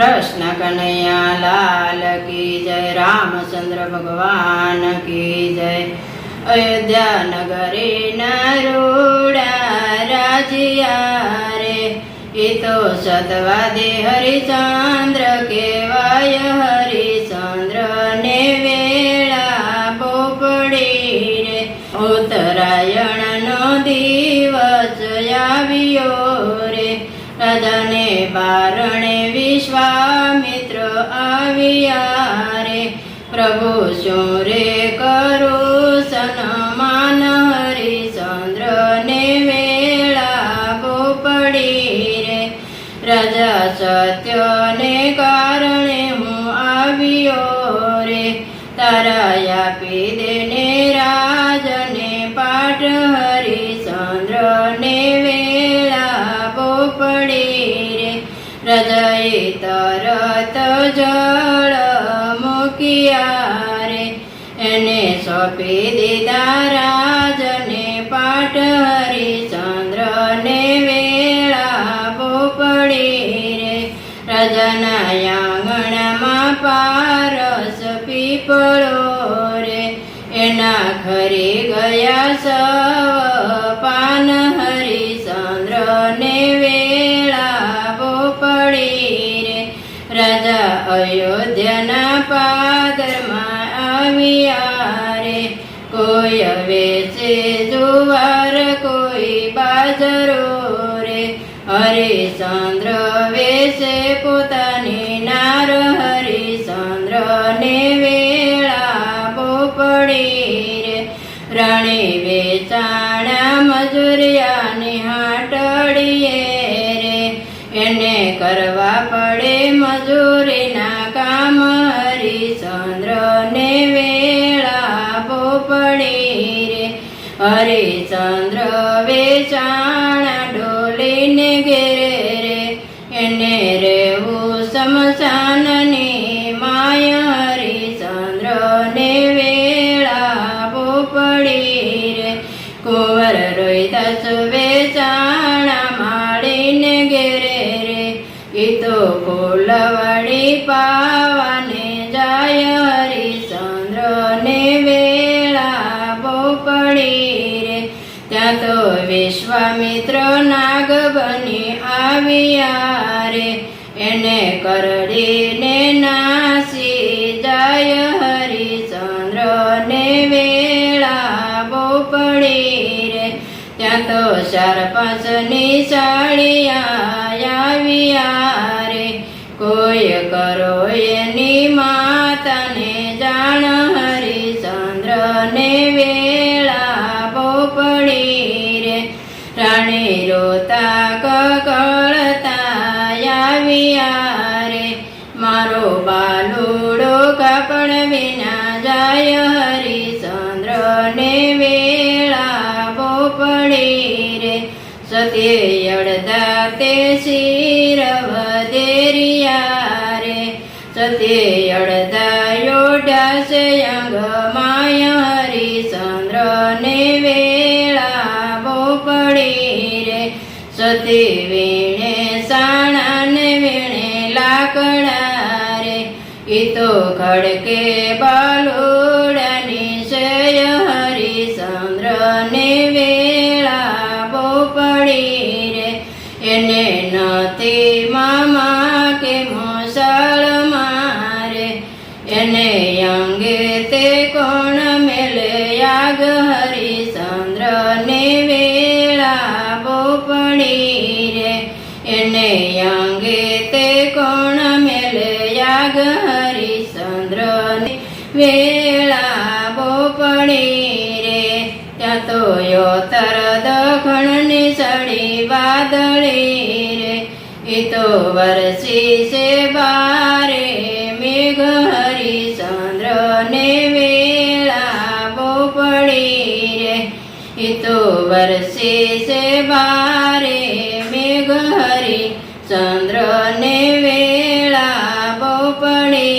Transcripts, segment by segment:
कृष्ण कन्हैया लाल की जय। रामचंद्र भगवान की जय। अयोध्या नगरी नरूड़ा राजिया रे, ये तो सतवादे हरिचंद्र केवाय। हरिचंद्र ने वेळा पोपड़ी रे, उत्तरायण नो दिवस आव्यो रे। राजाने बारणे विश्वामित्र आव्या रे, प्रभु शू रे करो सन्मान। हरिचंद्र ने वेळा पोपड़ी रे, राजा सत्य ने कारणे हूँ आव्यो रे। तारा आपी देने राजने पाठ। हरिचंद्र ने वेळा पोपड़ी रे, राजाए तरत जल मूकिया रे, एने सौंपी दीधा राजने पाठ। हरिचंद्र ने वेळा पोपड़ी रे, राजाना आंगणाમાં पारस पीपळो रे, एना खरी गया सव पान। हरिचंद्र ने वेळा पोपड़ी रे, राजा अयोध्याना पादરમાં આવ્યા रे। कोई वेचे जुवार कोई बाजरो रे, हरिचंद्र वेचे पोतानी नार। हरिचंद्र ने वेळा पोपड़ी रे, राणी वेचाणा मजूरियानी हाटड़ीए रे, एने करवा पड़े मजूरीना काम। हरिचंद्र ने वेळा पोपड़ी रे, हरिचंद्र वेचाणा डोलीने घेरे रे, एने रेवू शमशाननी माय। हरिचंद्र ने वेळा पोपड़ी रे, कुंवर रोहिदास वेचाणा माळीने घेरे रे, ई तो फूलवाड़ी पावाने जाय। हरिचंद्र ने वेळा पोपड़ी रे, त्या तो विश्वामित्र नाग बनी आव्या रे, एने करडीने नासी जाय। हरिचंद्र ने वेळा पोपड़ी रे, त्या तो 4-5 निशाळिया आव्या रे, कोई करो एनी माताने जाण। हरिचंद्र ने वेळा पोपड़ी रे, राणी रोता ककळता आव्या रे, मारो बालुडो कापड़ विना जाय। हरिचंद्र ने वेळा पोपड़ी रे, सते अड़दा ते शिर वधेरिया रे, सते अड़दा योड्या से अंग माय। हरिचंद्र ने वेळा पोपड़ी रे, सती वीणे साणाने वीणे लाकड़ा रे, ई तो खड़के बालुडानी शय। हरिचंद्र ने वेळा पोपड़ी रे, एने नती मामा के मोसाळ मारे, एने अंगे ते कोण मेले याग। हरिचंद्र ने वेळा पोपड़ी रे, एने अंगे ते कोण मेले याग। हरिचंद्र ने वेळा पोपड़ी रे, त्या तो योतर दखणनी सड़ी वादળી रे, ई तो वरसी से बारे मेघ। हरिचंद्र ने वेळा पोपड़ी रे, ई तो वरसी से बारे मेघ। हरिचंद्र ने वेळा पोपड़ी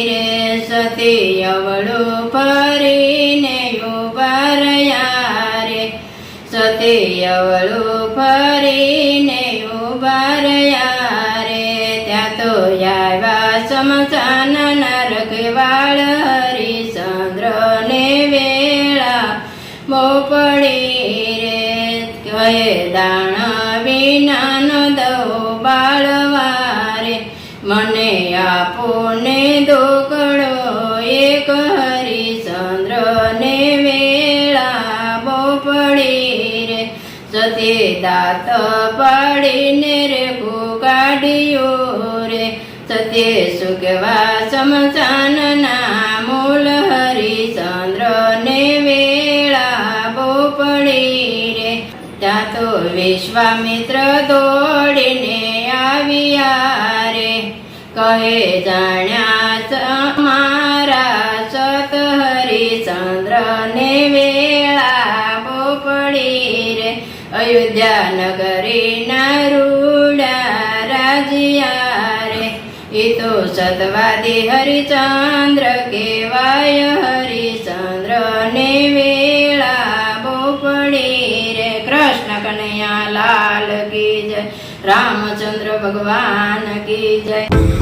रे, सती अवळू फरीने उभा રહ્યા રે, સતી અવળું ફરીને ઉભા રહ્યા રે, ત્યાં તો તો આવ્યા સમસાનના રખવાળ હરિચંદ્ર ને વેળા બહુ પડી રે કહે દાણ વિનાનો દો બાળવારે મને આપો ને દોકડો એક હરિચંદ્ર ને વેળા બહુ પડી રે સતી દાંત પાડીને રે કાઢ્યો રે સત્ય સુકવા સમસાનના મૂળ હરિચંદ્ર ને વેળા બહુ પડી રે ત્યાં તો વિશ્વામિત્ર દોડીને આવ્યા રે કહે જાણ્યા મારા સત હરિચંદ્ર ને વેળા બહુ પડી રે અયોધ્યા નગરીના રૂડા રાજ્યા રે એ તો સતવાદી હરિચંદ્ર કહેવાય હરિચંદ્ર ને વેળા બહુ પડી રે કૃષ્ણ કનૈયા લાલ કી જય રામચંદ્ર ભગવાન કી જય।